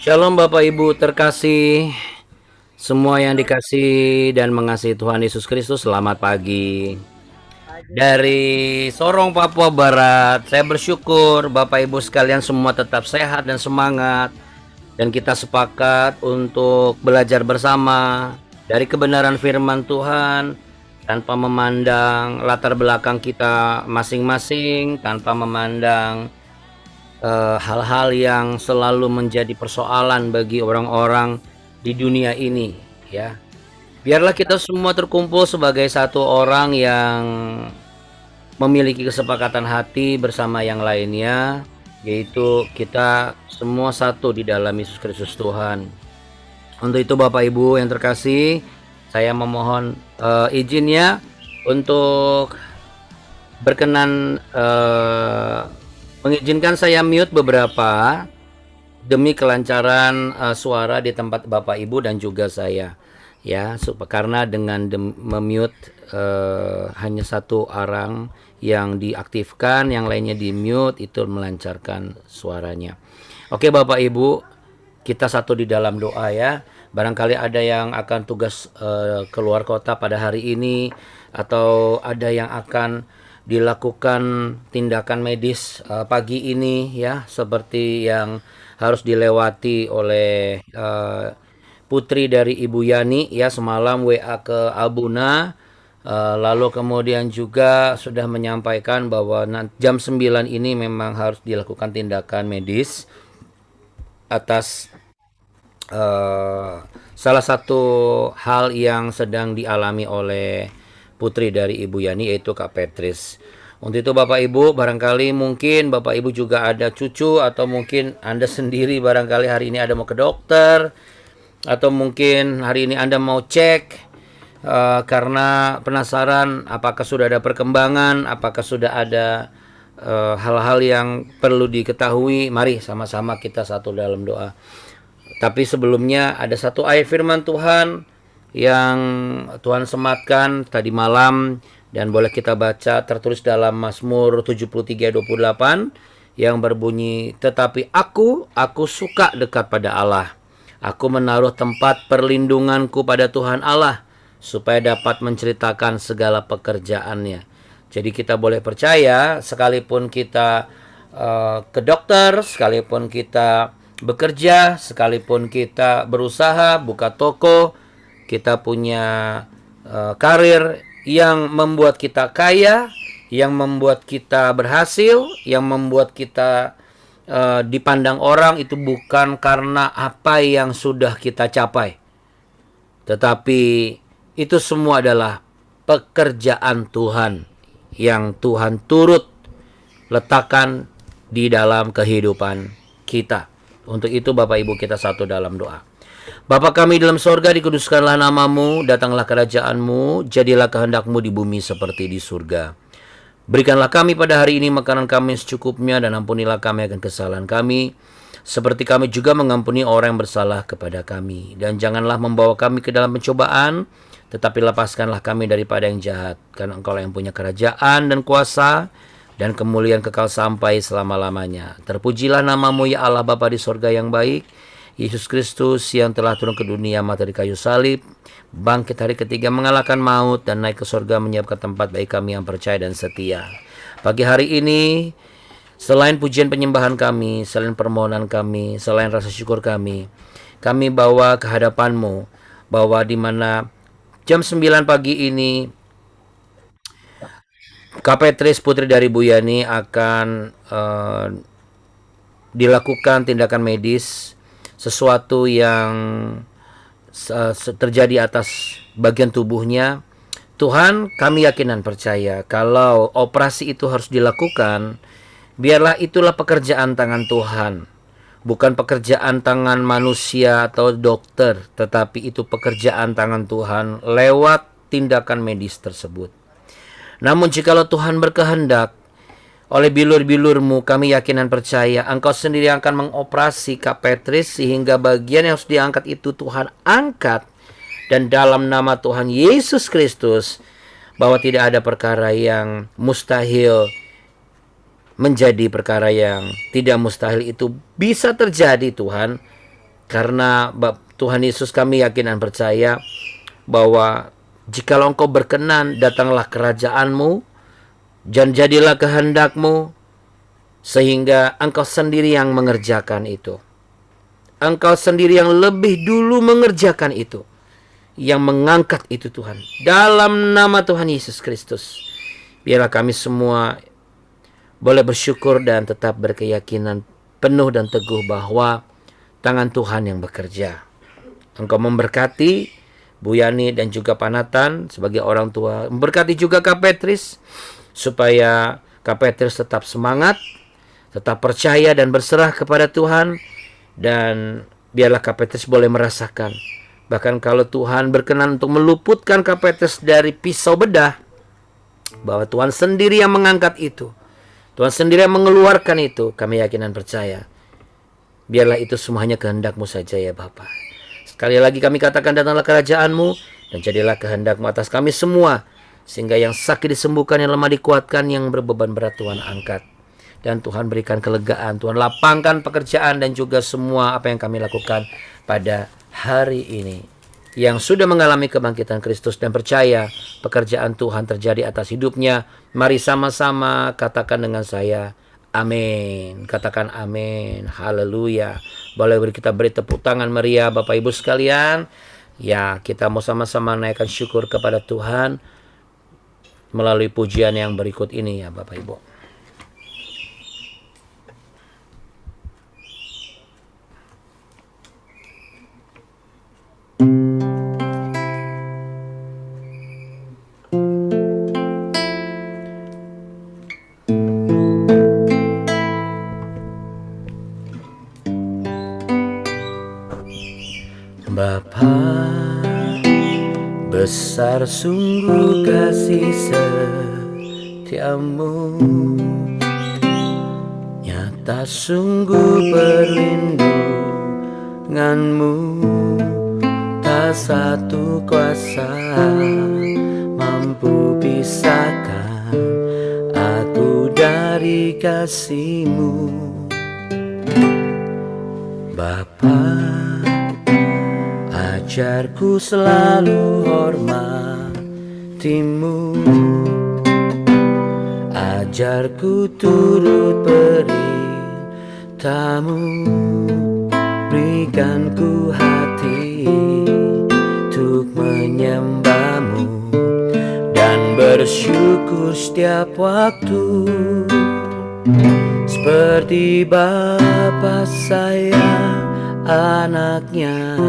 Shalom Bapak Ibu terkasih, semua yang dikasih dan mengasihi Tuhan Yesus Kristus, selamat pagi. Dari Sorong, Papua Barat, saya bersyukur Bapak Ibu sekalian semua tetap sehat dan semangat. Dan kita sepakat untuk belajar bersama dari kebenaran firman Tuhan, tanpa memandang latar belakang kita masing-masing, tanpa memandang hal-hal yang selalu menjadi persoalan bagi orang-orang di dunia ini, ya. Biarlah kita semua terkumpul sebagai satu orang yang memiliki kesepakatan hati bersama yang lainnya, yaitu kita semua satu di dalam Yesus Kristus Tuhan. Untuk itu Bapak Ibu yang terkasih, saya memohon izinnya untuk berkenan mengizinkan saya mute beberapa demi kelancaran suara di tempat Bapak Ibu dan juga saya, ya, karena dengan memute hanya satu orang yang diaktifkan, yang lainnya di mute, itu melancarkan suaranya. Oke Bapak Ibu, kita satu di dalam doa ya. Barangkali ada yang akan tugas keluar kota pada hari ini, atau ada yang akan dilakukan tindakan medis pagi ini ya, seperti yang harus dilewati oleh putri dari Ibu Yani ya, semalam WA ke Albuna. Lalu kemudian juga sudah menyampaikan bahwa jam 9 ini memang harus dilakukan tindakan medis atas salah satu hal yang sedang dialami oleh putri dari Ibu Yani, yaitu Kak Petris. Untuk itu Bapak Ibu, barangkali mungkin Bapak Ibu juga ada cucu, atau mungkin Anda sendiri barangkali hari ini ada mau ke dokter, atau mungkin hari ini Anda mau cek karena penasaran apakah sudah ada perkembangan, apakah sudah ada hal-hal yang perlu diketahui. Mari sama-sama kita satu dalam doa. Tapi sebelumnya ada satu ayat firman Tuhan yang Tuhan sematkan tadi malam, dan boleh kita baca, tertulis dalam Mazmur 73:28 yang berbunyi, "Tetapi aku suka dekat pada Allah. Aku menaruh tempat perlindunganku pada Tuhan Allah, supaya dapat menceritakan segala pekerjaannya." Jadi kita boleh percaya, sekalipun kita ke dokter, sekalipun kita bekerja, sekalipun kita berusaha buka toko, kita punya karir yang membuat kita kaya, yang membuat kita berhasil, yang membuat kita dipandang orang, itu bukan karena apa yang sudah kita capai, tetapi itu semua adalah pekerjaan Tuhan yang Tuhan turut letakkan di dalam kehidupan kita. Untuk itu Bapak Ibu kita satu dalam doa. Bapa kami dalam sorga, dikuduskanlah namamu, datanglah kerajaanmu, jadilah kehendakmu di bumi seperti di surga. Berikanlah kami pada hari ini makanan kami secukupnya, dan ampunilah kami akan kesalahan kami, seperti kami juga mengampuni orang yang bersalah kepada kami. Dan janganlah membawa kami ke dalam pencobaan, tetapi lepaskanlah kami daripada yang jahat, karena Engkau yang punya kerajaan dan kuasa dan kemuliaan kekal sampai selama-lamanya. Terpujilah namamu ya Allah Bapa di sorga yang baik. Yesus Kristus yang telah turun ke dunia, mati di kayu salib, bangkit hari ketiga mengalahkan maut, dan naik ke sorga menyiapkan tempat bagi kami yang percaya dan setia. Pagi hari ini, selain pujian penyembahan kami, selain permohonan kami, selain rasa syukur kami bawa ke hadapan-Mu, bahwa di mana jam 9 pagi ini Kak Petris putri dari Bu Yani akan dilakukan tindakan medis, sesuatu yang terjadi atas bagian tubuhnya. Tuhan, kami yakin dan percaya kalau operasi itu harus dilakukan, biarlah itulah pekerjaan tangan Tuhan, bukan pekerjaan tangan manusia atau dokter, tetapi itu pekerjaan tangan Tuhan lewat tindakan medis tersebut. Namun jikalau Tuhan berkehendak, oleh bilur-bilur-Mu kami yakin dan percaya Engkau sendiri akan mengoperasi Kak Petris, sehingga bagian yang harus diangkat itu Tuhan angkat, dan dalam nama Tuhan Yesus Kristus, bahwa tidak ada perkara yang mustahil menjadi perkara yang tidak mustahil, itu bisa terjadi Tuhan, Karena Tuhan Yesus, kami yakin dan percaya bahwa jikalau Engkau berkenan, datanglah kerajaan-Mu, dan jadilah kehendak-Mu, sehingga Engkau sendiri yang mengerjakan itu. Engkau sendiri yang lebih dulu mengerjakan itu, yang mengangkat itu Tuhan. Dalam nama Tuhan Yesus Kristus, biarlah kami semua boleh bersyukur dan tetap berkeyakinan penuh dan teguh bahwa tangan Tuhan yang bekerja. Engkau memberkati Bu Yani dan juga Pak Nathan sebagai orang tua. Memberkati juga Kak Petris, supaya Kak Petris tetap semangat, tetap percaya dan berserah kepada Tuhan. Dan biarlah Kak Petris boleh merasakan, bahkan kalau Tuhan berkenan untuk meluputkan Kak Petris dari pisau bedah, bahwa Tuhan sendiri yang mengangkat itu, Tuhan sendiri yang mengeluarkan itu. Kami yakin dan percaya, biarlah itu semuanya kehendak-Mu saja ya Bapa. Sekali lagi kami katakan, datanglah kerajaan-Mu, dan jadilah kehendak-Mu atas kami semua, sehingga yang sakit disembuhkan, yang lemah dikuatkan, yang berbeban berat Tuhan angkat. Dan Tuhan berikan kelegaan, Tuhan lapangkan pekerjaan dan juga semua apa yang kami lakukan pada hari ini. Yang sudah mengalami kebangkitan Kristus dan percaya pekerjaan Tuhan terjadi atas hidupnya, mari sama-sama katakan dengan saya, amin. Katakan amin, haleluya. Boleh kita beri tepuk tangan meriah Bapak Ibu sekalian. Ya, kita mau sama-sama naikkan syukur kepada Tuhan melalui pujian yang berikut ini ya Bapak Ibu. Bapa, besar sungguh kasih setiamu, nyata sungguh perlindunganmu, tak satu kuasa mampu pisahkan aku dari kasih-Mu. Bapa, ajarku selalu hormati-Mu, ajarku turut perintah-Mu, berikan ku hati untuk menyembah-Mu dan bersyukur setiap waktu, seperti Bapa sayang anaknya.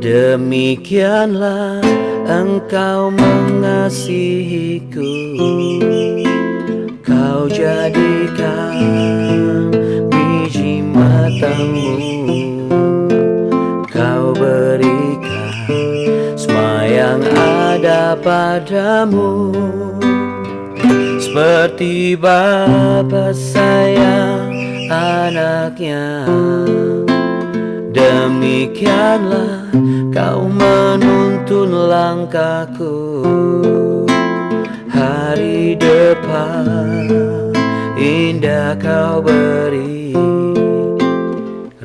Demikianlah Engkau mengasihiku, Kau jadikan biji mata-Mu, Kau berikan semua yang ada padamu, seperti Bapa sayang anaknya. Demikianlah Kau menuntun langkahku, hari depan indah Kau beri,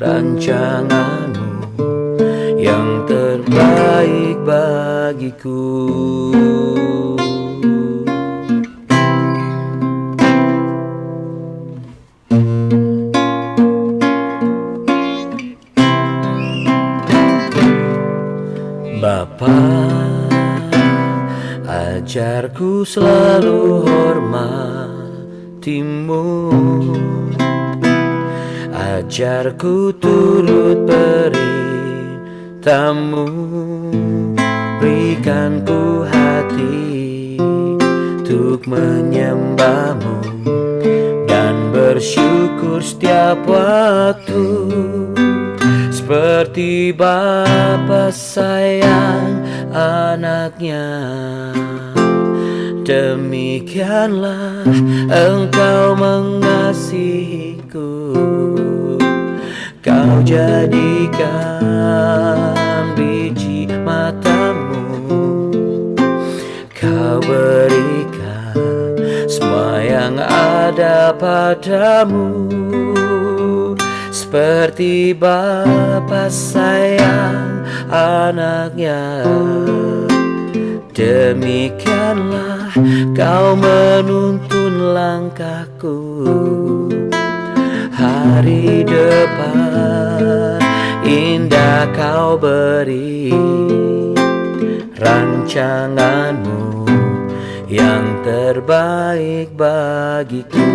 rancangan-Mu yang terbaik bagiku. Bapa, ajarku selalu hormati-Mu, ajarku turut perintah-Mu, berikan ku hati untuk menyembah-Mu dan bersyukur setiap waktu, seperti Bapa sayang anaknya. Demikianlah Engkau mengasihiku, Kau jadikan biji mata-Mu, Kau berikan semua yang ada padamu, Seperti Bapa sayang anaknya, demikianlah kau menuntun langkahku. Hari depan indah kau beri, rancanganmu yang terbaik bagiku.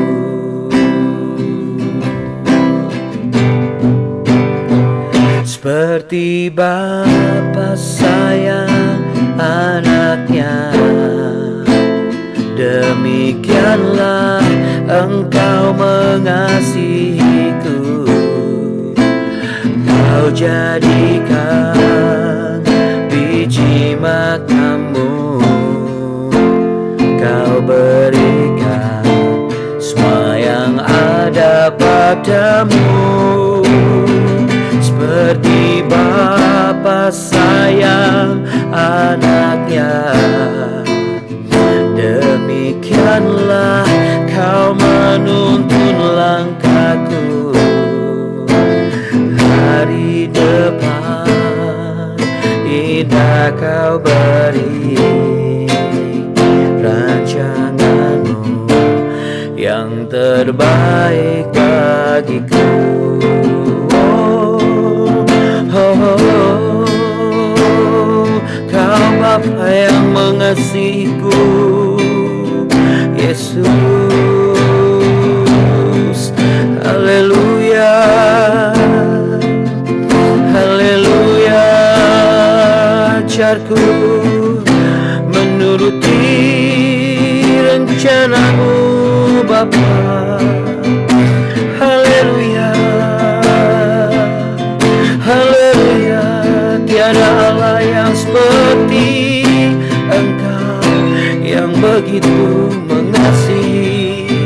Seperti Bapa sayang anaknya, demikianlah engkau mengasihiku. Kau jadikan biji matamu, kau berikan semua yang ada padamu. Seperti Bapa sayang anaknya, demikianlah kau menuntun langkahku. Hari depan indah kau beri, rancanganmu yang terbaik bagiku. Kau Bapa yang mengasihiku, Yesus. Haleluya, haleluya. Ajarku menuruti rencanamu, Bapa. Haleluya, haleluya. Tiada Allah yang seperti Engkau, yang begitu mengasihi.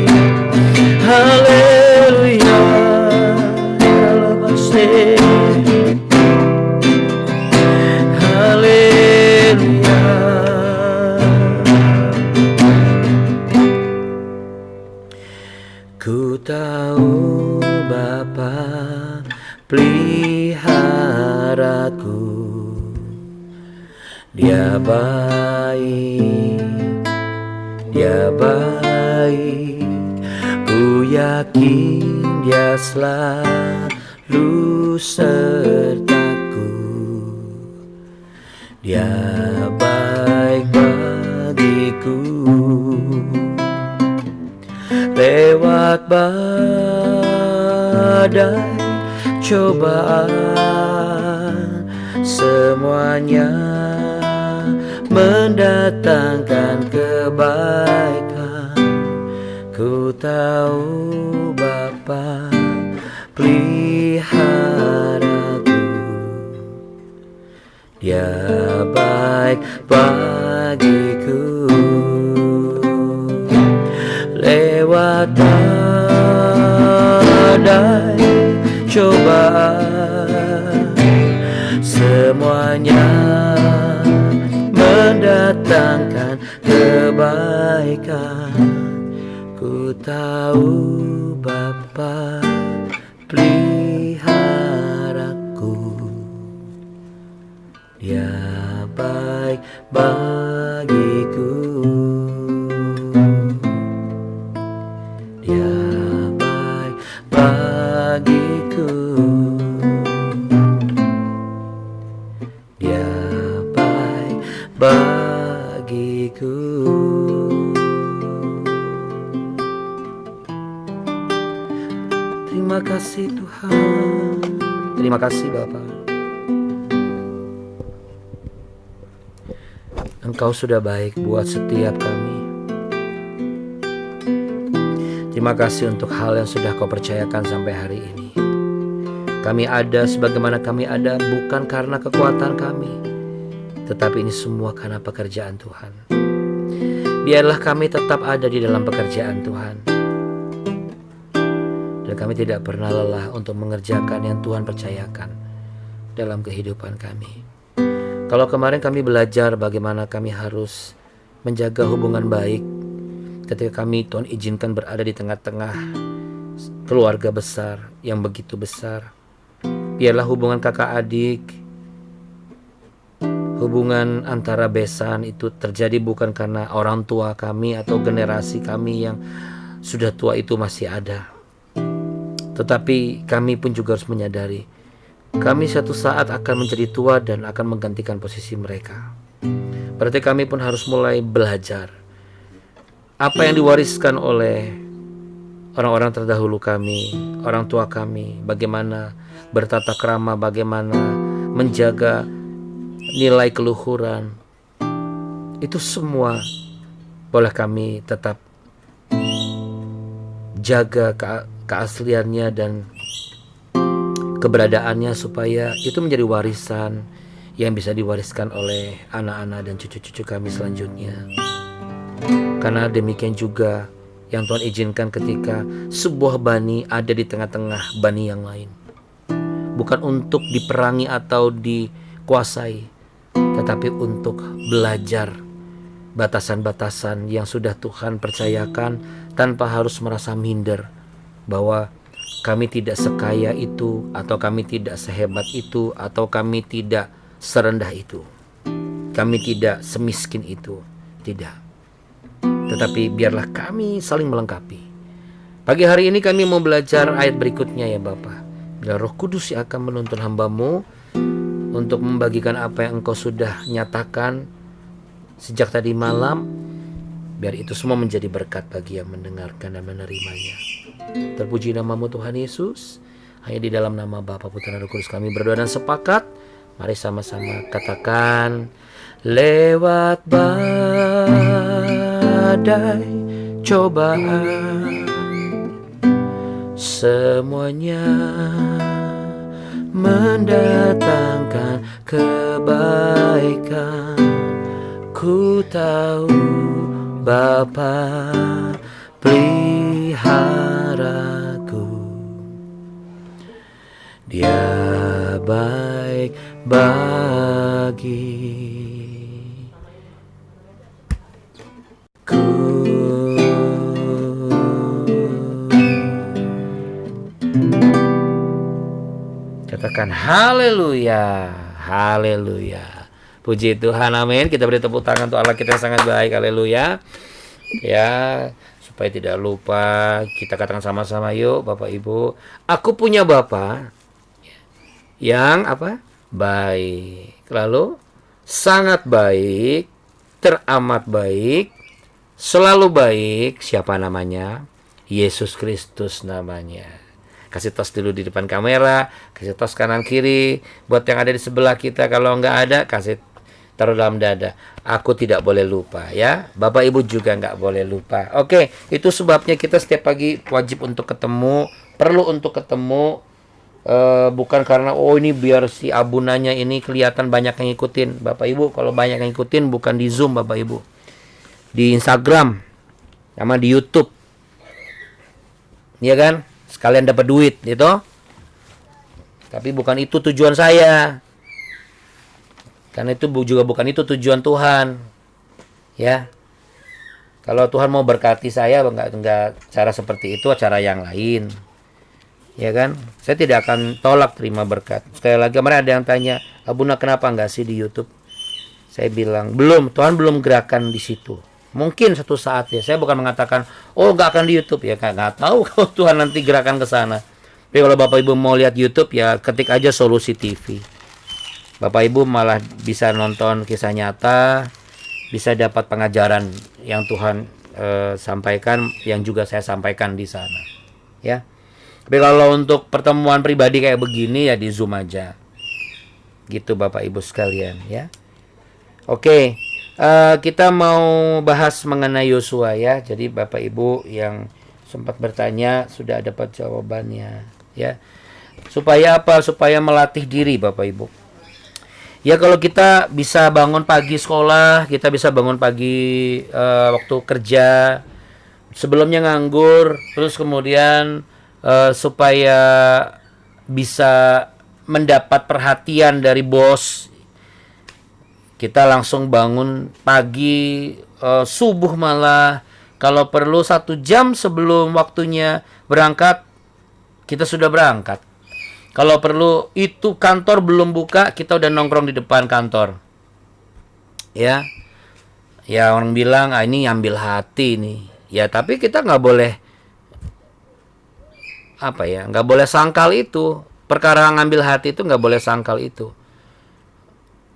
Haleluya, haleluya. Ku tahu Bapa peliharaku, Dia baik, Dia baik. Ku yakin Dia selalu sertaku. Dia baik bagiku. Lewat badai cobaan, semuanya mendatangkan kebaikan. Ku tahu Bapa peliharaku, Dia baik bagiku. Lewat badai cobaan, semuanya mendatangkan kebaikan. Ku tahu Bapa peliharaku, Dia baik bagiku. Dia baik bagiku. Dia baik bagiku. Terima kasih Tuhan. Terima kasih Bapa. Engkau sudah baik buat setiap kami. Terima kasih untuk hal yang sudah Kau percayakan sampai hari ini. Kami ada sebagaimana kami ada bukan karena kekuatan kami, tetapi ini semua karena pekerjaan Tuhan. Biarlah kami tetap ada di dalam pekerjaan Tuhan, dan kami tidak pernah lelah untuk mengerjakan yang Tuhan percayakan dalam kehidupan kami. Kalau kemarin kami belajar bagaimana kami harus menjaga hubungan baik ketika kami Tuhan izinkan berada di tengah-tengah keluarga besar yang begitu besar. Biarlah hubungan kakak adik, hubungan antara besan itu terjadi bukan karena orang tua kami atau generasi kami yang sudah tua itu masih ada. Tetapi kami pun juga harus menyadari, kami suatu saat akan menjadi tua dan akan menggantikan posisi mereka. Berarti kami pun harus mulai belajar apa yang diwariskan oleh orang-orang terdahulu kami, orang tua kami, bagaimana bertata krama, bagaimana menjaga nilai keluhuran. Itu semua boleh kami tetap jaga keasliannya dan keberadaannya, supaya itu menjadi warisan yang bisa diwariskan oleh anak-anak dan cucu-cucu kami selanjutnya. Karena demikian juga yang Tuhan izinkan ketika sebuah bani ada di tengah-tengah bani yang lain. Bukan untuk diperangi atau dikuasai, tetapi untuk belajar batasan-batasan yang sudah Tuhan percayakan tanpa harus merasa minder bahwa kami tidak sekaya itu, atau kami tidak sehebat itu, atau kami tidak serendah itu, kami tidak semiskin itu. Tidak. Tetapi biarlah kami saling melengkapi. Pagi hari ini kami mau belajar ayat berikutnya ya Bapa. Bila Roh Kudus yang akan menuntun hamba-Mu untuk membagikan apa yang Engkau sudah nyatakan sejak tadi malam, biar itu semua menjadi berkat bagi yang mendengarkan dan menerimanya. Terpuji nama-Mu Tuhan Yesus. Hanya di dalam nama Bapa, Putra, dan Roh Kudus kami berdoa dan sepakat. Mari sama-sama katakan, lewat badai cobaan, semuanya mendatangkan kebaikan. Ku tahu Bapa peliharaku, Dia baik bagiku. Katakan haleluya, haleluya. Puji Tuhan, amin. Kita beri tepuk tangan untuk Allah kita yang sangat baik, haleluya. Ya, supaya tidak lupa kita katakan sama-sama yuk Bapak Ibu. Aku punya Bapa yang apa? Baik. Lalu sangat baik, teramat baik, selalu baik. Siapa namanya? Yesus Kristus namanya. Kasih tos dulu di depan kamera, kasih tos kanan kiri. Buat yang ada di sebelah kita, kalau nggak ada, kasih taruh dalam dada. Aku tidak boleh lupa ya. Bapak Ibu juga nggak boleh lupa. Oke, itu sebabnya kita setiap pagi wajib untuk ketemu, perlu untuk ketemu. Bukan karena ini biar si abunanya ini kelihatan banyak yang ngikutin. Bapak Ibu, kalau banyak yang ngikutin bukan di Zoom Bapak Ibu, di Instagram sama di YouTube, ya kan? Sekalian dapat duit gitu. Tapi bukan itu tujuan saya. Karena itu juga bukan itu tujuan Tuhan. Ya. Kalau Tuhan mau berkati saya, enggak cara seperti itu, cara yang lain. Ya kan? Saya tidak akan tolak terima berkat. Sekali lagi kemarin ada yang tanya, Abuna kenapa enggak sih di YouTube? Saya bilang, belum, Tuhan belum gerakan di situ. Mungkin satu saat ya. Saya bukan mengatakan, oh enggak akan di YouTube ya. Enggak tahu kalau Tuhan nanti gerakan ke sana. Tapi kalau Bapak Ibu mau lihat YouTube ya ketik aja Solusi TV. Bapak Ibu malah bisa nonton kisah nyata, bisa dapat pengajaran yang Tuhan sampaikan, yang juga saya sampaikan di sana. Ya. Tapi kalau untuk pertemuan pribadi kayak begini ya di Zoom aja. Gitu Bapak Ibu sekalian ya. Oke, kita mau bahas mengenai Yosua ya. Jadi Bapak Ibu yang sempat bertanya sudah dapat jawabannya ya. Supaya apa? Supaya melatih diri Bapak Ibu. Ya kalau kita bisa bangun pagi sekolah, kita bisa bangun pagi waktu kerja, sebelumnya nganggur, terus kemudian supaya bisa mendapat perhatian dari bos, kita langsung bangun pagi, subuh malah Kalau perlu 1 jam sebelum waktunya berangkat, kita sudah berangkat. Kalau perlu itu kantor belum buka, kita udah nongkrong di depan kantor. Ya, ya orang bilang ini ambil hati nih. Ya tapi kita nggak boleh nggak boleh sangkal itu. Perkara ngambil hati itu nggak boleh sangkal itu.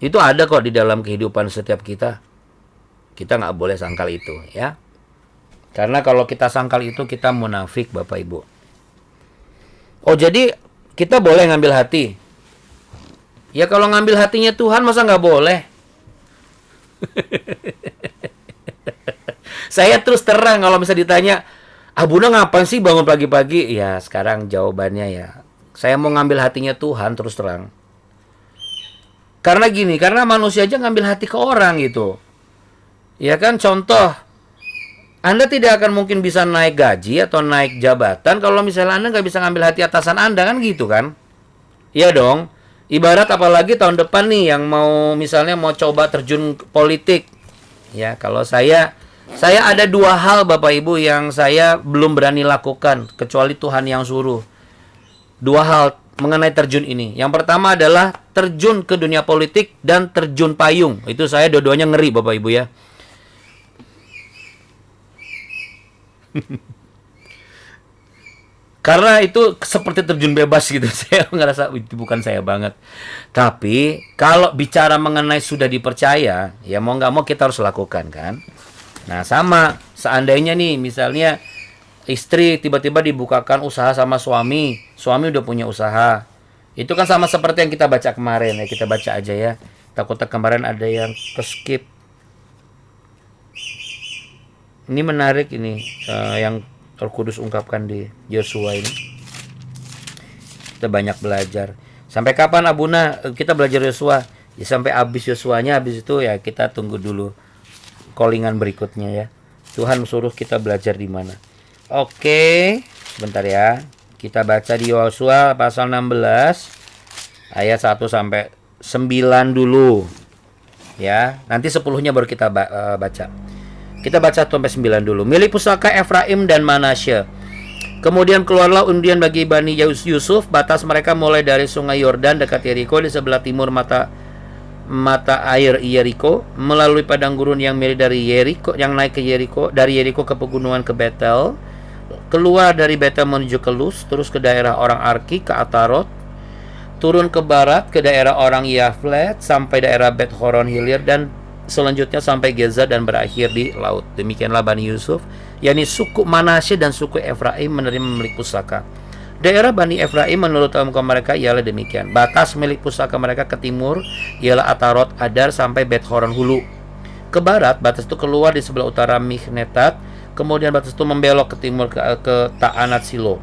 Itu ada kok di dalam kehidupan setiap kita. Kita nggak boleh sangkal itu, ya. Karena kalau kita sangkal itu kita munafik, Bapak Ibu. Oh jadi kita boleh ngambil hati. Ya kalau ngambil hatinya Tuhan masa nggak boleh? Saya terus terang kalau misalnya ditanya, Bunda ngapain sih bangun pagi-pagi? Ya sekarang jawabannya ya, saya mau ngambil hatinya Tuhan terus terang. Karena gini, karena manusia aja ngambil hati ke orang gitu. Ya kan contoh, Anda tidak akan mungkin bisa naik gaji atau naik jabatan kalau misalnya Anda nggak bisa ngambil hati atasan Anda, kan gitu kan? Iya dong. Ibarat apalagi tahun depan nih yang misalnya mau coba terjun politik. Ya, kalau saya ada 2 hal Bapak Ibu yang saya belum berani lakukan kecuali Tuhan yang suruh. 2 hal mengenai terjun ini. Yang pertama adalah terjun ke dunia politik dan terjun payung. Itu saya dua-duanya ngeri Bapak Ibu ya. Karena itu seperti terjun bebas gitu. Saya ngerasa itu bukan saya banget. Tapi kalau bicara mengenai sudah dipercaya, ya mau nggak mau kita harus lakukan kan. Nah sama, seandainya nih misalnya istri tiba-tiba dibukakan usaha sama suami udah punya usaha. Itu kan sama seperti yang kita baca kemarin ya, kita baca aja ya. Takutnya kemarin ada yang ke-skip. Ini menarik ini yang Roh Kudus ungkapkan di Yosua ini. Kita banyak belajar. Sampai kapan Abuna kita belajar Yosua? Ya sampai habis Yosuanya, habis itu ya kita tunggu dulu callingan berikutnya ya. Tuhan suruh kita belajar di mana. Oke, sebentar ya. Kita baca di Yosua pasal 16 ayat 1 sampai 9 dulu. Ya, nanti 10-nya baru kita baca. Kita baca sampai 9 dulu. Milik pusaka Efraim dan Manasye. Kemudian keluarlah undian bagi Bani Yusuf. Batas mereka mulai dari sungai Yordan dekat Yeriko di sebelah timur mata air Yeriko, melalui padang gurun yang milik dari Yeriko, yang naik ke Yeriko, dari Yeriko ke pegunungan ke Betel, keluar dari Betel menuju ke Luz, terus ke daerah orang Arki ke Atarot, turun ke barat ke daerah orang Yaflet sampai daerah Bet Horon Hilir, dan selanjutnya sampai Geza dan berakhir di laut. Demikianlah Bani Yusuf, yakni suku Manasye dan suku Efraim menerima milik pusaka. Daerah Bani Efraim menurut kelompok mereka ialah demikian. Batas milik pusaka mereka ke timur ialah Atarot Adar sampai Bet Horon Hulu. Ke barat batas itu keluar di sebelah utara Michnetat. Kemudian batas itu membelok ke timur ke Ta'anat Silo.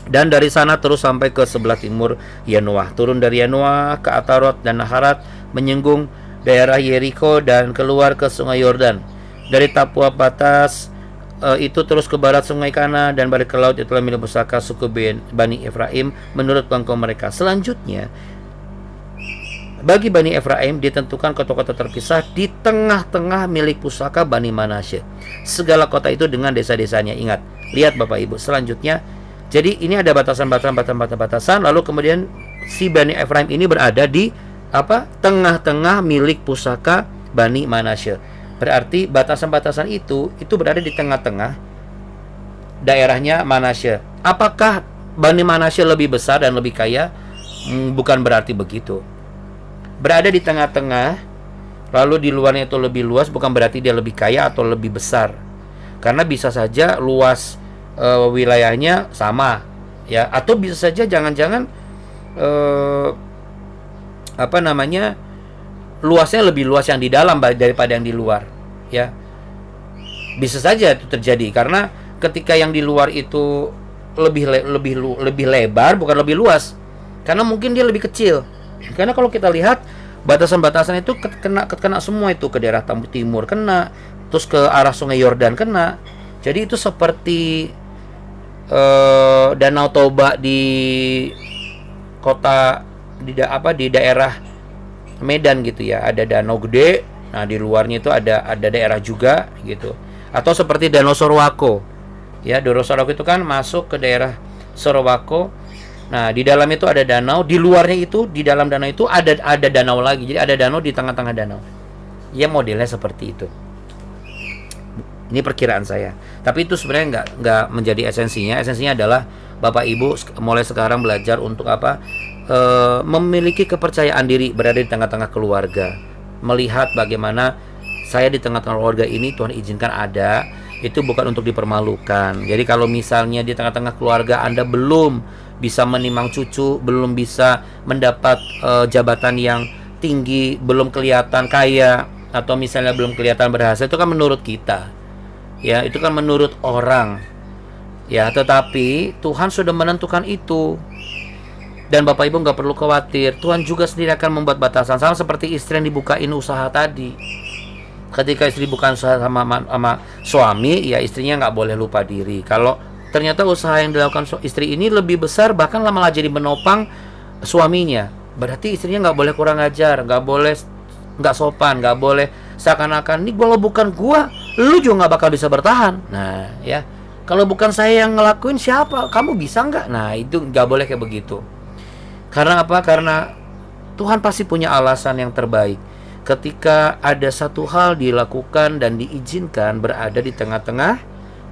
Dan dari sana terus sampai ke sebelah timur Yanoah. Turun dari Yanoah ke Atarot dan Naharat, menyinggung daerah Yeriko dan keluar ke sungai Yordan. Dari Tapua batas itu terus ke barat sungai Kana dan balik ke laut. Itulah milik pusaka suku Bani Efraim menurut kelompok mereka. Selanjutnya bagi Bani Efraim ditentukan kota-kota terpisah di tengah-tengah milik pusaka Bani Manasye. Segala kota itu dengan desa-desanya. Ingat, lihat Bapak Ibu. Selanjutnya, jadi ini ada batasan. Lalu kemudian si Bani Efraim ini berada di tengah-tengah milik pusaka Bani Manasye. Berarti batasan-batasan itu berada di tengah-tengah daerahnya Manasye. Apakah Bani Manasye lebih besar dan lebih kaya? Bukan berarti begitu. Berada di tengah-tengah, lalu di luarnya itu lebih luas, bukan berarti dia lebih kaya atau lebih besar. Karena bisa saja luas wilayahnya sama, ya, atau bisa saja jangan-jangan luasnya lebih luas yang di dalam daripada yang di luar, ya. Bisa saja itu terjadi karena ketika yang di luar itu lebih lebar, bukan lebih luas, karena mungkin dia lebih kecil. Karena kalau kita lihat batasan-batasan itu kena semua, itu ke daerah timur kena, terus ke arah sungai Yordan kena. Jadi itu seperti Danau Toba di kota di daerah Medan gitu ya. Ada danau gede. Nah, di luarnya itu ada daerah juga gitu. Atau seperti Danau Sorowako. Ya, Danau Sorowako itu kan masuk ke daerah Sorowako. Nah, di dalam itu ada danau, di luarnya itu, di dalam danau itu ada danau lagi. Jadi ada danau di tengah-tengah danau. Ya, modelnya seperti itu. Ini perkiraan saya. Tapi itu sebenarnya nggak menjadi esensinya. Esensinya adalah Bapak Ibu mulai sekarang belajar untuk apa? Memiliki kepercayaan diri, berada di tengah-tengah keluarga, melihat bagaimana saya di tengah-tengah keluarga ini Tuhan izinkan ada, itu bukan untuk dipermalukan. Jadi kalau misalnya di tengah-tengah keluarga Anda belum bisa menimang cucu, belum bisa mendapat jabatan yang tinggi, belum kelihatan kaya, atau misalnya belum kelihatan berhasil, itu kan menurut kita, ya, itu kan menurut orang, ya. Tetapi Tuhan sudah menentukan itu. Dan Bapak Ibu nggak perlu khawatir, Tuhan juga sendiri akan membuat batasan. Sama seperti istri yang dibukain usaha tadi. Ketika istri bukan usaha sama suami, ya istrinya nggak boleh lupa diri. Kalau ternyata usaha yang dilakukan istri ini lebih besar, bahkan malah jadi menopang suaminya, berarti istrinya nggak boleh kurang ajar, nggak boleh nggak sopan, nggak boleh seakan-akan ini kalau bukan gua, lu juga nggak bakal bisa bertahan. Nah, ya, kalau bukan saya yang ngelakuin, siapa? Kamu bisa nggak? Nah, itu nggak boleh kayak begitu. Karena apa? Karena Tuhan pasti punya alasan yang terbaik. Ketika ada satu hal dilakukan dan diizinkan berada di tengah-tengah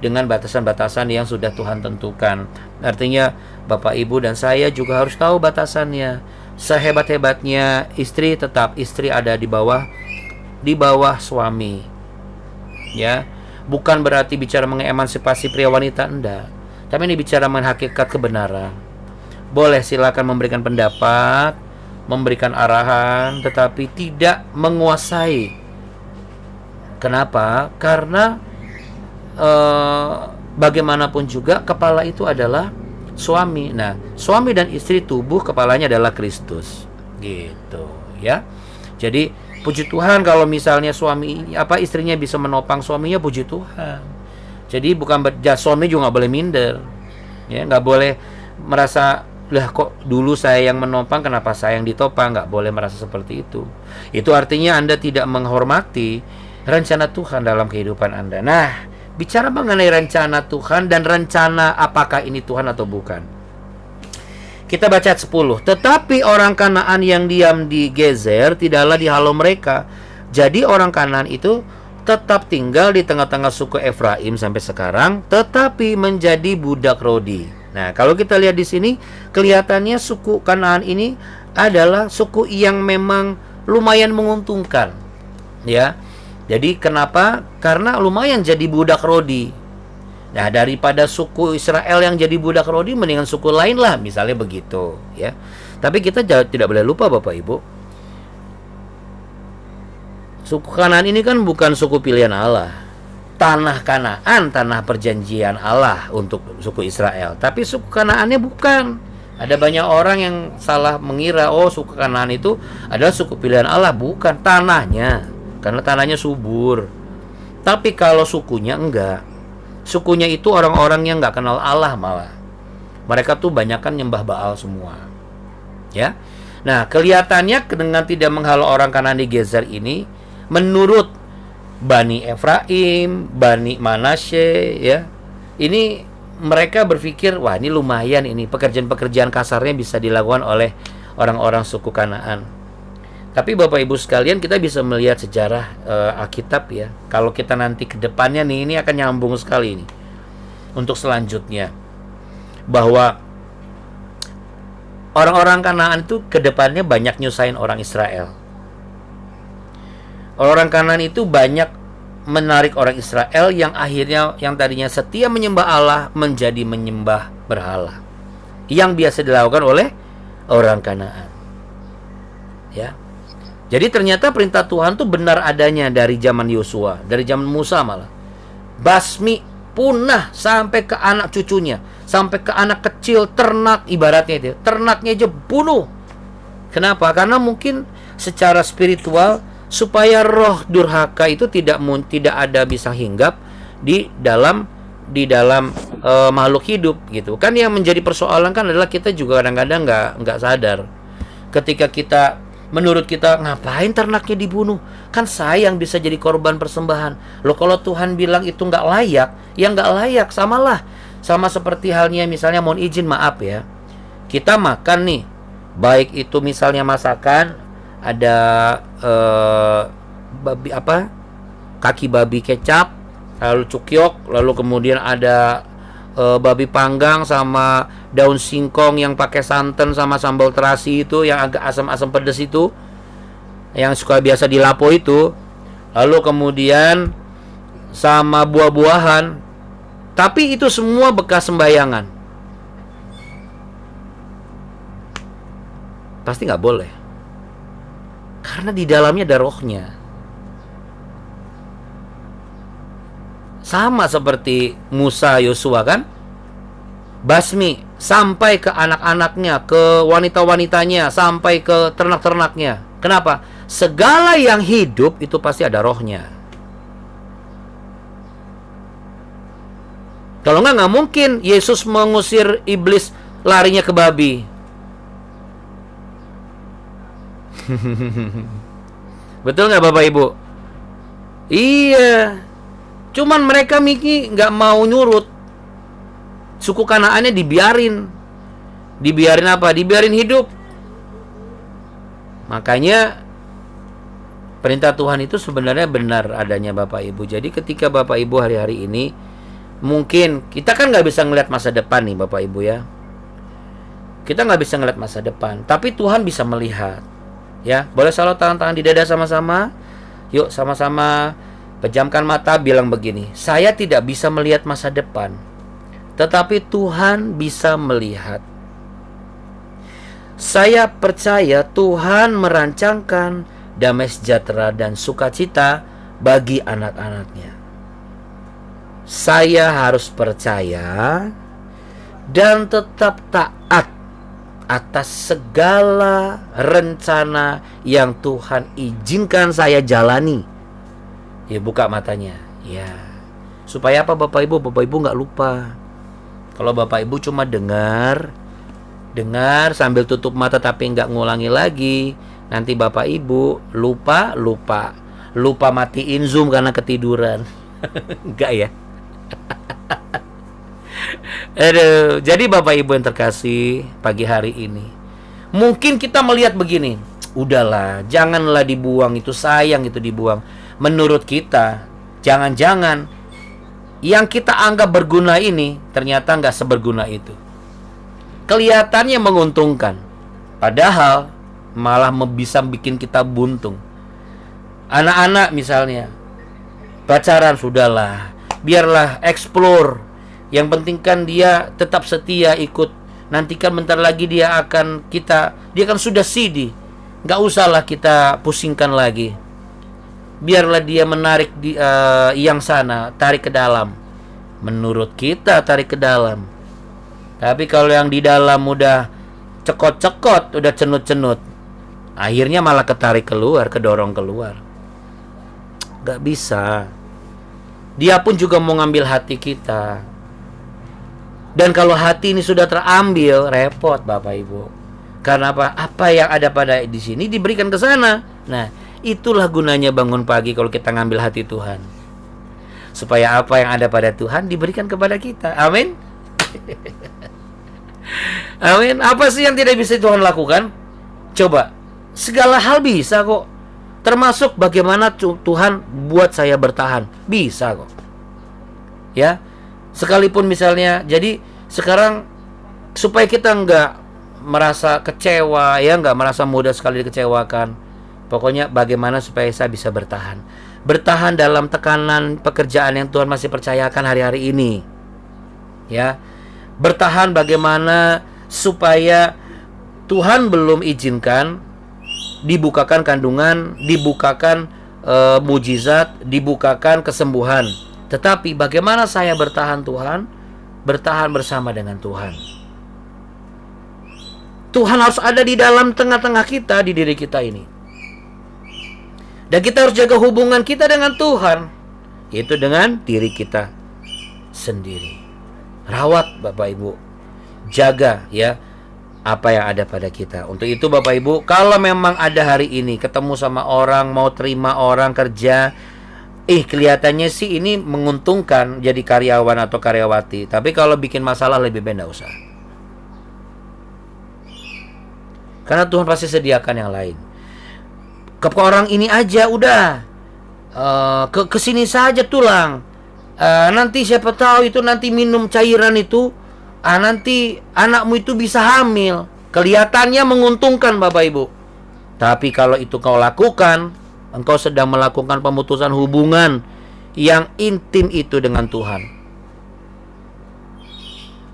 dengan batasan-batasan yang sudah Tuhan tentukan. Artinya Bapak Ibu dan saya juga harus tahu batasannya. Sehebat-hebatnya istri, tetap istri ada di bawah suami. Ya, bukan berarti bicara mengenai emansipasi pria wanita, enggak. Tapi ini bicara mengenai hakikat kebenaran. Boleh silakan memberikan pendapat, memberikan arahan, tetapi tidak menguasai. Kenapa? Karena bagaimanapun juga kepala itu adalah suami. Nah, suami dan istri tubuh kepalanya adalah Kristus. Gitu, ya. Jadi puji Tuhan kalau misalnya istrinya bisa menopang suaminya, puji Tuhan. Jadi bukan suami juga nggak boleh minder. Ya, nggak boleh merasa, lah kok dulu saya yang menopang, kenapa saya yang ditopang. Nggak boleh merasa seperti itu. Itu artinya Anda tidak menghormati rencana Tuhan dalam kehidupan Anda. Nah, bicara mengenai rencana Tuhan dan rencana apakah ini Tuhan atau bukan, kita baca ayat 10. Tetapi orang Kanaan yang diam di Gezer tidaklah dihalau mereka. Jadi orang Kanaan itu tetap tinggal di tengah-tengah suku Efraim sampai sekarang, tetapi menjadi budak Rodi. Nah, kalau kita lihat di sini, kelihatannya suku Kanaan ini adalah suku yang memang lumayan menguntungkan, ya. Jadi kenapa? Karena lumayan jadi budak Rodi. Nah, daripada suku Israel yang jadi budak Rodi, mendingan suku lain lah, misalnya begitu, ya. Tapi kita tidak boleh lupa Bapak Ibu, suku Kanaan ini kan bukan suku pilihan Allah. Tanah Kanaan, tanah perjanjian Allah untuk suku Israel. Tapi suku Kanaannya bukan. Ada banyak orang yang salah mengira, oh suku Kanaan itu adalah suku pilihan Allah. Bukan, tanahnya. Karena tanahnya subur. Tapi kalau sukunya enggak. Sukunya itu orang-orang yang enggak kenal Allah malah. Mereka tuh banyakan nyembah Baal semua. Ya. Nah, kelihatannya dengan tidak menghalau orang Kanaan di Gezer ini, menurut Bani Efraim, Bani Manasye, ya, ini mereka berpikir, wah ini lumayan, ini pekerjaan-pekerjaan kasarnya bisa dilakukan oleh orang-orang suku Kanaan. Tapi Bapak Ibu sekalian, kita bisa melihat sejarah Alkitab, ya. Kalau kita nanti ke depannya nih, ini akan nyambung sekali nih untuk selanjutnya, bahwa orang-orang Kanaan itu ke depannya banyak nyusahin orang Israel. Orang Kanaan itu banyak menarik orang Israel yang akhirnya, yang tadinya setia menyembah Allah, menjadi menyembah berhala, yang biasa dilakukan oleh orang Kanaan, ya. Jadi ternyata perintah Tuhan itu benar adanya dari zaman Yosua, dari zaman Musa malah. Basmi, punah sampai ke anak cucunya, sampai ke anak kecil, ternak ibaratnya itu. Ternaknya aja bunuh. Kenapa? Karena mungkin secara spiritual, supaya roh durhaka itu tidak ada bisa hinggap di dalam makhluk hidup gitu. Kan yang menjadi persoalan kan adalah kita juga kadang-kadang nggak sadar. Ketika kita Menurut kita, ngapain ternaknya dibunuh? Kan saya yang bisa jadi korban persembahan. Loh, kalau Tuhan bilang itu nggak layak, ya nggak layak, samalah. Sama seperti halnya misalnya, mohon izin maaf ya, kita makan nih, baik itu misalnya masakan, ada babi apa, kaki babi kecap, lalu cukyok, lalu kemudian ada babi panggang sama daun singkong yang pakai santan sama sambal terasi itu yang agak asam-asam pedas itu, yang suka biasa dilapo itu, lalu kemudian sama buah-buahan, tapi itu semua bekas sembayangan. Pasti nggak boleh, karena di dalamnya ada rohnya. Sama seperti Musa Yosua kan, basmi sampai ke anak-anaknya, ke wanita-wanitanya, sampai ke ternak-ternaknya. Kenapa? Segala yang hidup itu pasti ada rohnya. Kalau nggak mungkin Yesus mengusir iblis larinya ke babi. Betul nggak Bapak Ibu? Iya. Cuman mereka nggak mau nyurut. Suku Kanaannya dibiarin. Dibiarin apa? Dibiarin hidup. Makanya perintah Tuhan itu sebenarnya benar adanya Bapak Ibu. Jadi ketika Bapak Ibu hari-hari ini, mungkin kita kan nggak bisa ngeliat masa depan nih Bapak Ibu ya. Kita nggak bisa ngeliat masa depan, tapi Tuhan bisa melihat. Ya, boleh salot tangan-tangan di dada sama-sama. Yuk sama-sama pejamkan mata, bilang begini, saya tidak bisa melihat masa depan, tetapi Tuhan bisa melihat. Saya percaya Tuhan merancangkan damai sejahtera dan sukacita bagi anak-anaknya. Saya harus percaya dan tetap taat atas segala rencana yang Tuhan izinkan saya jalani. Ya, buka matanya. Ya. Supaya apa Bapak Ibu? Bapak Ibu nggak lupa. Kalau Bapak Ibu cuma dengar sambil tutup mata tapi nggak ngulangi lagi, nanti Bapak Ibu lupa matiin Zoom karena ketiduran. Enggak ya? Aduh, jadi Bapak Ibu yang terkasih, pagi hari ini mungkin kita melihat begini, udahlah, janganlah dibuang, itu sayang itu dibuang. Menurut kita, jangan-jangan yang kita anggap berguna ini ternyata nggak seberguna itu. Kelihatannya menguntungkan, padahal malah bisa bikin kita buntung. Anak-anak misalnya pacaran, sudahlah, biarlah explore. Yang penting kan dia tetap setia ikut. Nanti kan bentar lagi dia akan sudah CD. Nggak usahlah kita pusingkan lagi. Biarlah dia menarik yang sana, tarik ke dalam. Menurut kita tarik ke dalam. Tapi kalau yang di dalam udah cekot-cekot, udah cenut-cenut, akhirnya malah ketarik keluar, kedorong keluar. Gak bisa. Dia pun juga mau ngambil hati kita. Dan kalau hati ini sudah terambil, repot Bapak Ibu. Karena apa? Apa yang ada pada di sini diberikan ke sana. Nah, itulah gunanya bangun pagi kalau kita ngambil hati Tuhan. Supaya apa yang ada pada Tuhan diberikan kepada kita. Amin. Amin. Apa sih yang tidak bisa Tuhan lakukan? Coba. Segala hal bisa kok. Termasuk bagaimana Tuhan buat saya bertahan. Bisa kok. Ya. Sekalipun misalnya, jadi sekarang supaya kita nggak merasa kecewa, ya, nggak merasa mudah sekali dikecewakan. Pokoknya bagaimana supaya saya bisa bertahan. Bertahan dalam tekanan pekerjaan yang Tuhan masih percayakan hari-hari ini. Ya. Bertahan bagaimana supaya Tuhan belum izinkan dibukakan kandungan, dibukakan mujizat, dibukakan kesembuhan. Tetapi bagaimana saya bertahan Tuhan? Bertahan bersama dengan Tuhan. Tuhan harus ada di dalam tengah-tengah kita, di diri kita ini. Dan kita harus jaga hubungan kita dengan Tuhan, yaitu dengan diri kita sendiri. Rawat Bapak Ibu. Jaga ya. apa yang ada pada kita. Untuk itu Bapak Ibu, kalau memang ada hari ini ketemu sama orang, mau terima orang kerja, kelihatannya sih ini menguntungkan jadi karyawan atau karyawati. Tapi kalau bikin masalah lebih baik nggak usah. Karena Tuhan pasti sediakan yang lain. Ke orang ini aja udah, ke sini saja tulang. Nanti siapa tahu itu nanti minum cairan itu, nanti anakmu itu bisa hamil. Kelihatannya menguntungkan Bapak Ibu. Tapi kalau itu kau lakukan, engkau sedang melakukan pemutusan hubungan yang intim itu dengan Tuhan.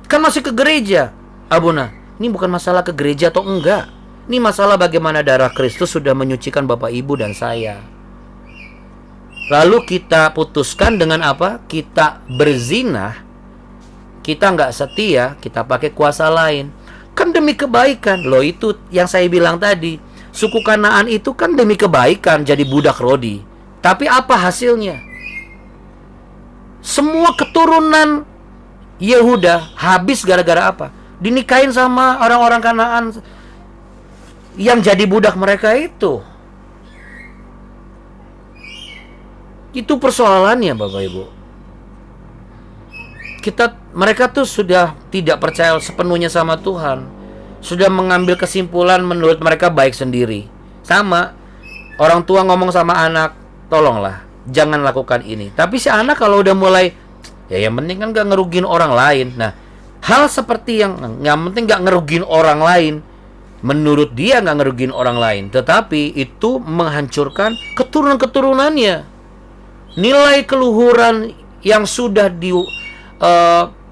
Kan masih ke gereja, Abuna. Ini bukan masalah ke gereja atau enggak. Ini masalah bagaimana darah Kristus sudah menyucikan Bapak Ibu dan saya. Lalu kita putuskan dengan apa? Kita berzina, kita nggak setia, kita pakai kuasa lain. Kan demi kebaikan. Loh, itu yang saya bilang tadi. Suku Kanaan itu kan demi kebaikan jadi budak rodi. Tapi apa hasilnya? Semua keturunan Yehuda habis gara-gara apa? Dinikahin sama orang-orang Kanaan yang jadi budak mereka itu. Itu persoalannya Bapak Ibu. Mereka tuh sudah tidak percaya sepenuhnya sama Tuhan. Sudah mengambil kesimpulan menurut mereka baik sendiri. Sama orang tua ngomong sama anak, tolonglah jangan lakukan ini. Tapi si anak kalau udah mulai, ya yang penting kan gak ngerugiin orang lain. Nah, hal seperti yang penting gak ngerugiin orang lain, menurut dia gak ngerugiin orang lain, tetapi itu menghancurkan keturunan-keturunannya. Nilai keluhuran yang sudah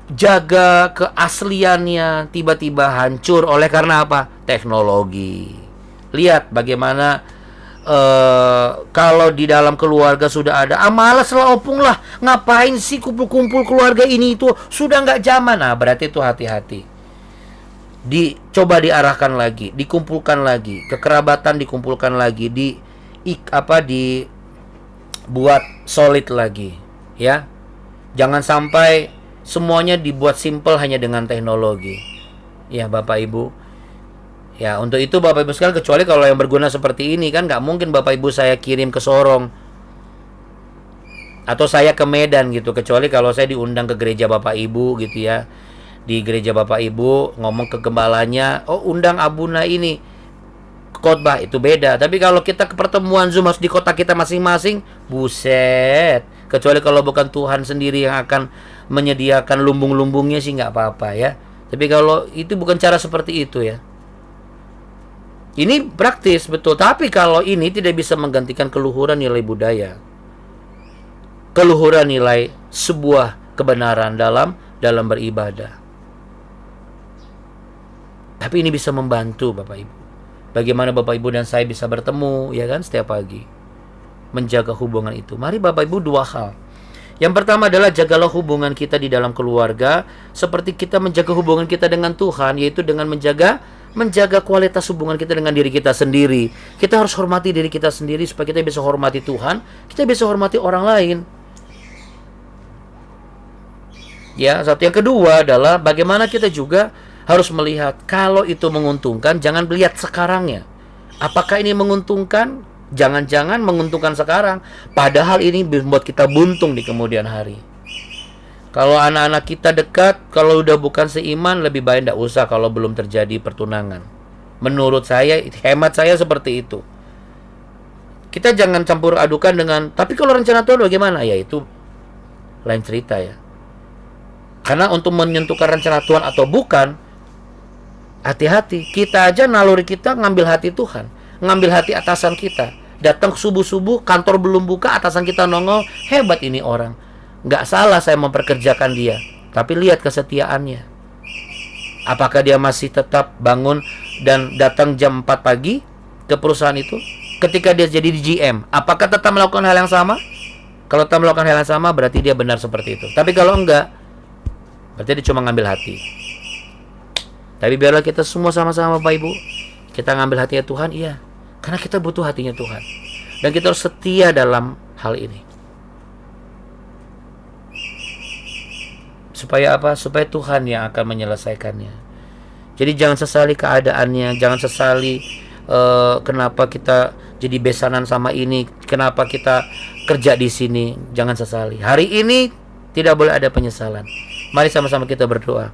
jaga keasliannya tiba-tiba hancur oleh karena apa? Teknologi. Lihat bagaimana kalau di dalam keluarga sudah ada malas lah, opung lah, ngapain sih kumpul-kumpul keluarga ini itu, sudah nggak zaman. Nah, berarti itu hati-hati. Coba diarahkan lagi, dikumpulkan lagi, kekerabatan dikumpulkan lagi, buat solid lagi, ya. Jangan sampai semuanya dibuat simple hanya dengan teknologi. Ya Bapak Ibu. Ya untuk itu Bapak Ibu sekalian, kecuali kalau yang berguna seperti ini kan nggak mungkin Bapak Ibu saya kirim ke Sorong atau saya ke Medan gitu. Kecuali kalau saya diundang ke gereja Bapak Ibu gitu ya. Di gereja Bapak Ibu ngomong ke gembalanya, oh undang Abuna ini khotbah, itu beda. Tapi kalau kita ke pertemuan Zoom harus di kota kita masing-masing, buset. Kecuali kalau bukan Tuhan sendiri yang akan menyediakan lumbung-lumbungnya sih nggak apa-apa ya. Tapi kalau itu bukan cara seperti itu ya. Ini praktis betul. Tapi kalau ini tidak bisa menggantikan keluhuran nilai budaya, keluhuran nilai sebuah kebenaran dalam beribadah. Tapi ini bisa membantu Bapak Ibu. Bagaimana Bapak Ibu dan saya bisa bertemu ya kan setiap pagi, menjaga hubungan itu. Mari Bapak Ibu, dua hal. Yang pertama adalah jagalah hubungan kita di dalam keluarga seperti kita menjaga hubungan kita dengan Tuhan, yaitu dengan menjaga kualitas hubungan kita dengan diri kita sendiri. Kita harus hormati diri kita sendiri supaya kita bisa hormati Tuhan, kita bisa hormati orang lain. Ya, satu. Yang kedua adalah bagaimana kita juga harus melihat kalau itu menguntungkan, jangan melihat sekarangnya. Apakah ini menguntungkan? Jangan-jangan menguntungkan sekarang, padahal ini membuat kita buntung di kemudian hari. Kalau anak-anak kita dekat, kalau udah bukan seiman, lebih baik tidak usah kalau belum terjadi pertunangan. Menurut saya, hemat saya seperti itu. Kita jangan campur adukan dengan, tapi kalau rencana Tuhan bagaimana? Ya itu lain cerita ya. Karena untuk menentukan rencana Tuhan atau bukan, hati-hati. Kita aja naluri kita ngambil hati Tuhan, ngambil hati atasan kita. Datang subuh-subuh, kantor belum buka, atasan kita nongol, hebat ini orang. Nggak salah saya memperkerjakan dia, tapi lihat kesetiaannya. Apakah dia masih tetap bangun dan datang jam 4 pagi ke perusahaan itu? Ketika dia jadi di GM, apakah tetap melakukan hal yang sama? Kalau tetap melakukan hal yang sama, berarti dia benar seperti itu. Tapi kalau enggak, berarti dia cuma ngambil hati. Tapi biarlah kita semua sama-sama Bapak Ibu, kita ngambil hatinya Tuhan, iya. Karena kita butuh hatinya Tuhan. Dan kita harus setia dalam hal ini. Supaya apa? Supaya Tuhan yang akan menyelesaikannya. Jadi jangan sesali keadaannya, jangan sesali kenapa kita jadi besanan sama ini, kenapa kita kerja di sini. Jangan sesali. Hari ini tidak boleh ada penyesalan. Mari sama-sama kita berdoa.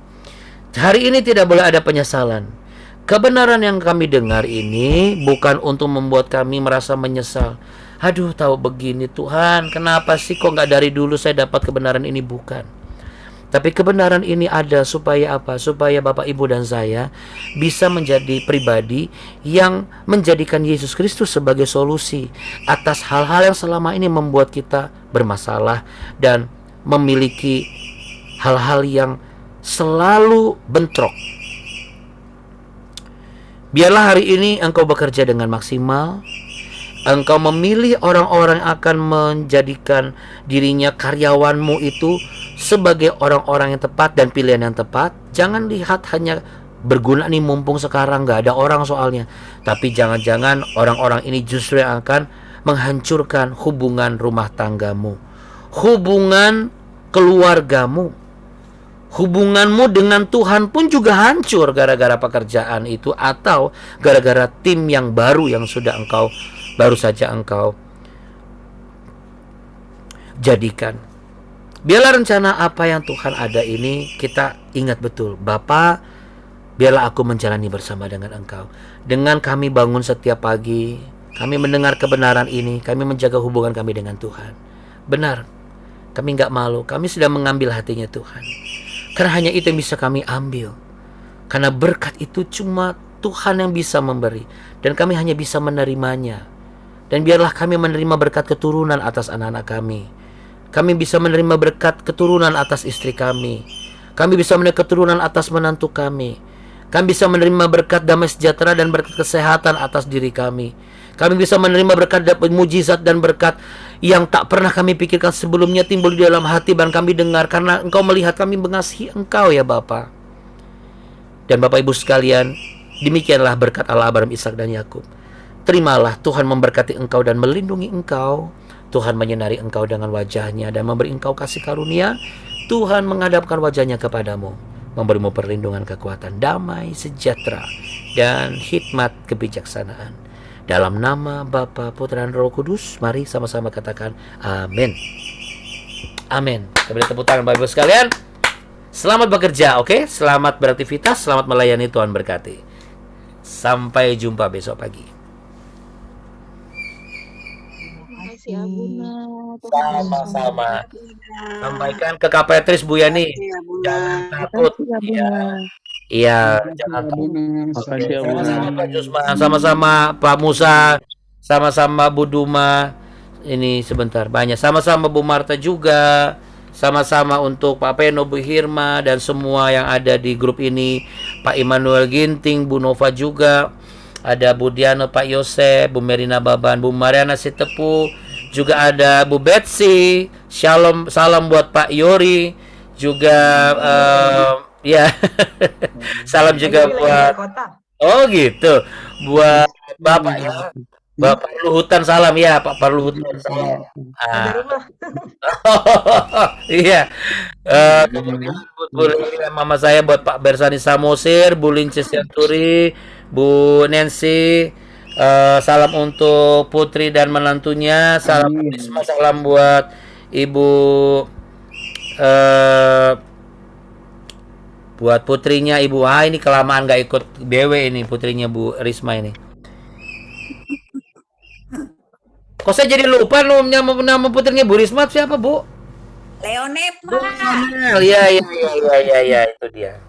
Hari ini tidak boleh ada penyesalan. Kebenaran yang kami dengar ini bukan untuk membuat kami merasa menyesal. Aduh, tahu begini Tuhan, kenapa sih kok nggak dari dulu saya dapat kebenaran ini? Bukan. Tapi kebenaran ini ada supaya apa? Supaya Bapak, Ibu, dan saya bisa menjadi pribadi yang menjadikan Yesus Kristus sebagai solusi atas hal-hal yang selama ini membuat kita bermasalah dan memiliki hal-hal yang selalu bentrok. Biarlah hari ini engkau bekerja dengan maksimal. Engkau memilih orang-orang yang akan menjadikan dirinya karyawanmu itu sebagai orang-orang yang tepat dan pilihan yang tepat. Jangan lihat hanya berguna nih mumpung sekarang nggak ada orang soalnya. Tapi jangan-jangan orang-orang ini justru yang akan menghancurkan hubungan rumah tanggamu, hubungan keluargamu. Hubunganmu dengan Tuhan pun juga hancur gara-gara pekerjaan itu atau gara-gara tim yang baru yang baru saja engkau jadikan. Biarlah rencana apa yang Tuhan ada ini kita ingat betul. Bapa, biarlah aku menjalani bersama dengan Engkau. Dengan kami bangun setiap pagi, kami mendengar kebenaran ini, kami menjaga hubungan kami dengan Tuhan. Benar, kami nggak malu, kami sudah mengambil hatinya Tuhan. Karena hanya itu yang bisa kami ambil. Karena berkat itu cuma Tuhan yang bisa memberi. Dan kami hanya bisa menerimanya. Dan biarlah kami menerima berkat keturunan atas anak-anak kami. Kami bisa menerima berkat keturunan atas istri kami. Kami bisa menerima keturunan atas menantu kami. Kami bisa menerima berkat damai sejahtera dan berkat kesehatan atas diri kami. Kami bisa menerima berkat mujizat dan berkat yang tak pernah kami pikirkan sebelumnya timbul di dalam hati dan kami dengar karena Engkau melihat kami mengasihi Engkau ya Bapa. Dan Bapak Ibu sekalian, demikianlah berkat Allah Abraham, Ishak dan Yakub. Terimalah Tuhan memberkati engkau dan melindungi engkau. Tuhan menyinari engkau dengan wajahnya dan memberi engkau kasih karunia. Tuhan menghadapkan wajahnya kepadamu, memberimu perlindungan, kekuatan, damai, sejahtera, dan hikmat kebijaksanaan. Dalam nama Bapa, Putra, dan Roh Kudus, mari sama-sama katakan amin. Amin. Kita beri tepuk tangan Bapak Ibu sekalian. Selamat bekerja, oke? Selamat beraktivitas, selamat melayani, Tuhan berkati. Sampai jumpa besok pagi. Sama-sama. Sampaikan ke Kak Petris, Bu Yani. Jangan takut. Iya, jangan takut. Sama-sama Pak Jusman, sama-sama Pak Musa, sama-sama Bu Duma. Ini sebentar banyak. Sama-sama Bu Marta juga. Sama-sama untuk Pak Peno, Bu Hirma, dan semua yang ada di grup ini. Pak Immanuel Ginting, Bu Nova juga. Ada Bu Diano, Pak Yosef, Bu Merina Baban, Bu Mariana Sitepu. Juga ada Bu Betsy. Shalom, salam buat Pak Yori. Juga ya. Salam juga buat oh gitu. Buat Bapak ya. Bapak Luhutan salam ya, Pak Luhutan salam. Iya. Kemudian buat mama saya, buat Pak Bersani Samosir, Bu Linces Yanturi, Bu Nancy. Salam untuk putri dan menantunya. Salam Risma, salam buat Ibu buat putrinya Ibu. Ini kelamaan gak ikut BW ini putrinya Bu Risma ini. Kok saya jadi lupa nama putrinya Bu Risma siapa, Bu? Leonep. Iya itu dia.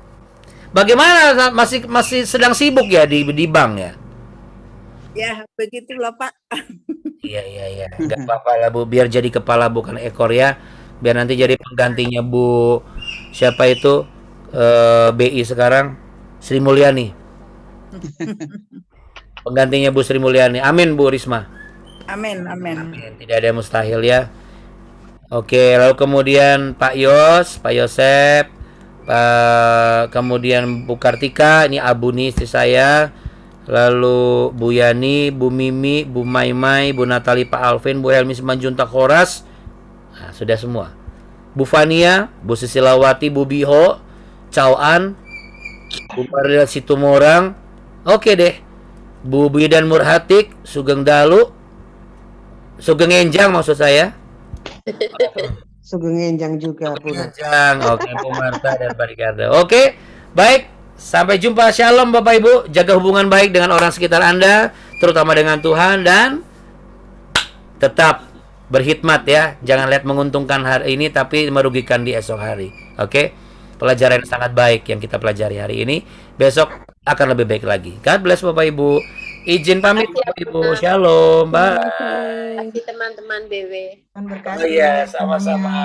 Bagaimana, masih sedang sibuk ya di bank ya? Ya, begitulah Pak. Iya. Enggak apa-apa lah Bu, biar jadi kepala bukan ekor ya. Biar nanti jadi penggantinya Bu siapa itu BI sekarang, Sri Mulyani. Penggantinya Bu Sri Mulyani. Amin Bu Risma. Amin. Tidak ada yang mustahil ya. Oke, lalu kemudian Pak Yosep, kemudian Bu Kartika, ini Abuni istri saya. Lalu Bu Yani, Bu Mimi, Bu Maimai, Bu Natali, Pak Alvin, Bu Helmi Simanjuntak Horas. Nah, sudah semua. Bu Fania, Bu Sisilawati, Bu Biho, Chow An, Bumarda Situmorang. Oke deh. Bu Bidan Murhatik, Sugeng Dalu, Sugeng Enjang maksud saya. Sugeng Enjang juga Sugeng pula. Enjang. Oke, Bu Marta dan Pak Ricardo. Oke. Baik. Sampai jumpa. Shalom Bapak Ibu. Jaga hubungan baik dengan orang sekitar Anda, terutama dengan Tuhan, dan tetap berkhidmat ya. Jangan lihat menguntungkan hari ini tapi merugikan di esok hari. Oke? Pelajaran yang sangat baik yang kita pelajari hari ini. Besok akan lebih baik lagi. God bless Bapak Ibu. Izin pamit Terima kasih, Bapak Ibu. Abang. Shalom. Terima Bye. kasih. Terima kasih teman-teman BW. Tuhan Oh berkati iya, semuanya. sama-sama.